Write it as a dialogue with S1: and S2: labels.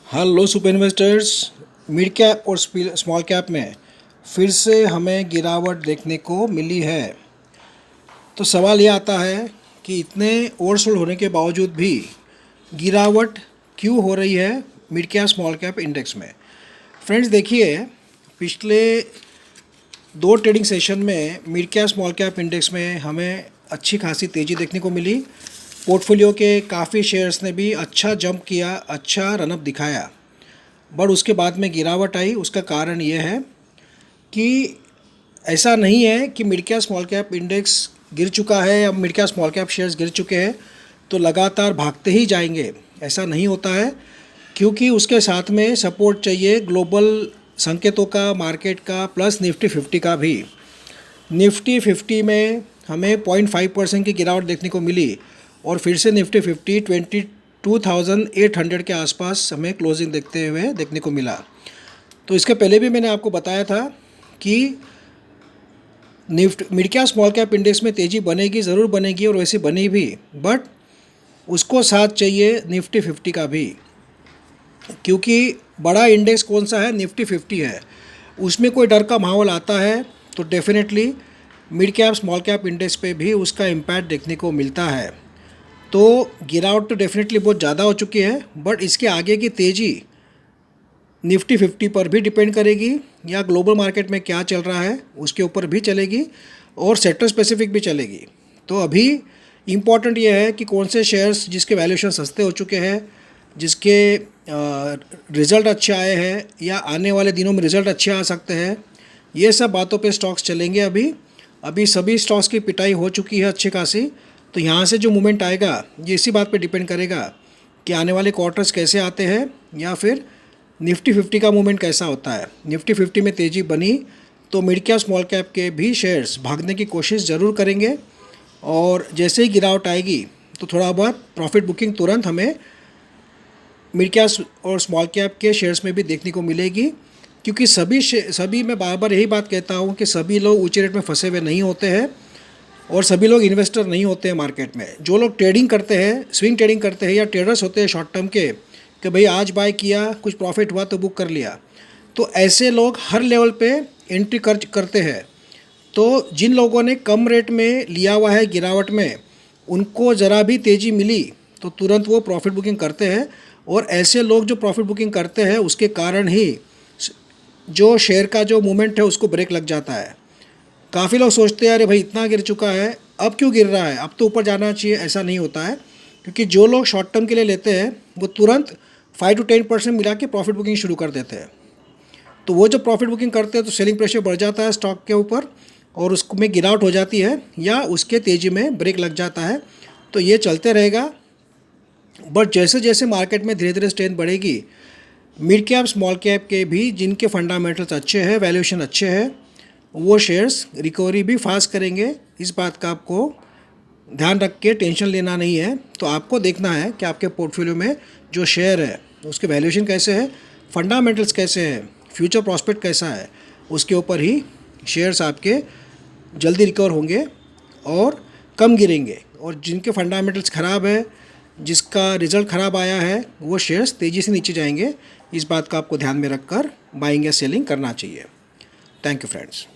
S1: Hello super investors. Mid cap और small cap में फिर से हमें गिरावट देखने को मिली है। तो सवाल ये आता है कि इतने ओवरसोल्ड होने के बावजूद भी गिरावट क्यों हो रही है mid cap small cap index में। फ्रेंड्स देखिए, पिछले दो ट्रेडिंग सेशन में mid cap small cap index में हमें अच्छी खासी तेज़ी देखने को मिली। पोर्टफोलियो के काफ़ी शेयर्स ने भी अच्छा जंप किया, अच्छा रनअप दिखाया, बट उसके बाद में गिरावट आई। उसका कारण ये है कि ऐसा नहीं है कि mid cap small cap index गिर चुका है या mid cap small cap shares गिर चुके हैं तो लगातार भागते ही जाएंगे, ऐसा नहीं होता है। क्योंकि उसके साथ में सपोर्ट चाहिए ग्लोबल संकेतों का, मार्केट का, प्लस निफ्टी 50 का भी। निफ्टी 50 में हमें 0.5% की गिरावट देखने को मिली और फिर से निफ्टी 50 22,800 के आसपास हमें क्लोजिंग देखते हुए देखने को मिला। तो इसके पहले भी मैंने आपको बताया था कि mid cap small cap index में तेज़ी बनेगी, ज़रूर बनेगी और वैसे बनी भी, बट उसको साथ चाहिए निफ्टी 50 का भी। क्योंकि बड़ा इंडेक्स कौन सा है? निफ्टी 50 है। उसमें कोई डर का माहौल आता है तो definitely mid cap small cap index पे भी उसका इम्पैक्ट देखने को मिलता है। तो गिरावट तो डेफिनेटली बहुत ज़्यादा हो चुकी है, बट इसके आगे की तेज़ी निफ्टी 50 पर भी डिपेंड करेगी या ग्लोबल मार्केट में क्या चल रहा है उसके ऊपर भी चलेगी और सेक्टर स्पेसिफिक भी चलेगी। तो अभी इम्पॉर्टेंट ये है कि कौन से शेयर्स जिसके वैल्यूएशन सस्ते हो चुके हैं, जिसके रिज़ल्ट अच्छे आए हैं या आने वाले दिनों में रिज़ल्ट अच्छे आ सकते हैं, ये सब बातों पे स्टॉक्स चलेंगे। अभी सभी स्टॉक्स की पिटाई हो चुकी है अच्छी खासी। तो यहाँ से जो मूवमेंट आएगा ये इसी बात पे डिपेंड करेगा कि आने वाले क्वार्टर्स कैसे आते हैं या फिर निफ्टी 50 का मूवमेंट कैसा होता है। निफ्टी 50 में तेज़ी बनी तो मिड कैप स्मॉल कैप के भी शेयर्स भागने की कोशिश ज़रूर करेंगे और जैसे ही गिरावट आएगी तो थोड़ा बहुत प्रॉफिट बुकिंग तुरंत हमें मिड कैप और स्मॉल कैप के शेयर्स में भी देखने को मिलेगी। क्योंकि सभी मैं बार बार यही बात कहता हूँ कि सभी लोग ऊँचे रेट में फंसे हुए नहीं होते हैं और सभी लोग इन्वेस्टर नहीं होते हैं मार्केट में। जो लोग ट्रेडिंग करते हैं, स्विंग ट्रेडिंग करते हैं या ट्रेडर्स होते हैं शॉर्ट टर्म के, कि भाई आज बाय किया, कुछ प्रॉफिट हुआ तो बुक कर लिया, तो ऐसे लोग हर लेवल पे एंट्री करते हैं। तो जिन लोगों ने कम रेट में लिया हुआ है गिरावट में, उनको ज़रा भी तेज़ी मिली तो तुरंत वो प्रॉफिट बुकिंग करते हैं और ऐसे लोग जो प्रॉफिट बुकिंग करते हैं उसके कारण ही जो शेयर का जो मूवमेंट है उसको ब्रेक लग जाता है। काफ़ी लोग सोचते हैं अरे भाई इतना गिर चुका है, अब क्यों गिर रहा है, अब तो ऊपर जाना चाहिए। ऐसा नहीं होता है, क्योंकि जो लोग शॉर्ट टर्म के लिए लेते हैं वो तुरंत 5 to 10% मिला के प्रॉफिट बुकिंग शुरू कर देते हैं। तो वो जब प्रॉफिट बुकिंग करते हैं तो सेलिंग प्रेशर बढ़ जाता है स्टॉक के ऊपर और उसमें गिरावट हो जाती है या उसके तेज़ी में ब्रेक लग जाता है। तो ये चलते रहेगा। बट जैसे जैसे मार्केट में धीरे धीरे स्ट्रेंथ बढ़ेगी, मिड कैप स्मॉल कैप के भी जिनके फंडामेंटल्स अच्छे हैं, वैल्यूएशन अच्छे हैं, वो शेयर्स रिकवरी भी फास्ट करेंगे। इस बात का आपको ध्यान रख के टेंशन लेना नहीं है। तो आपको देखना है कि आपके पोर्टफोलियो में जो शेयर है उसके वैल्यूएशन कैसे है, फंडामेंटल्स कैसे हैं, फ्यूचर प्रॉस्पेक्ट कैसा है, उसके ऊपर ही शेयर्स आपके जल्दी रिकवर होंगे और कम गिरेंगे। और जिनके फंडामेंटल्स ख़राब है, जिसका रिज़ल्ट ख़राब आया है, वो शेयर्स तेज़ी से नीचे जाएंगे। इस बात का आपको ध्यान में रखकर बाइंग या सेलिंग करना चाहिए। Thank you friends.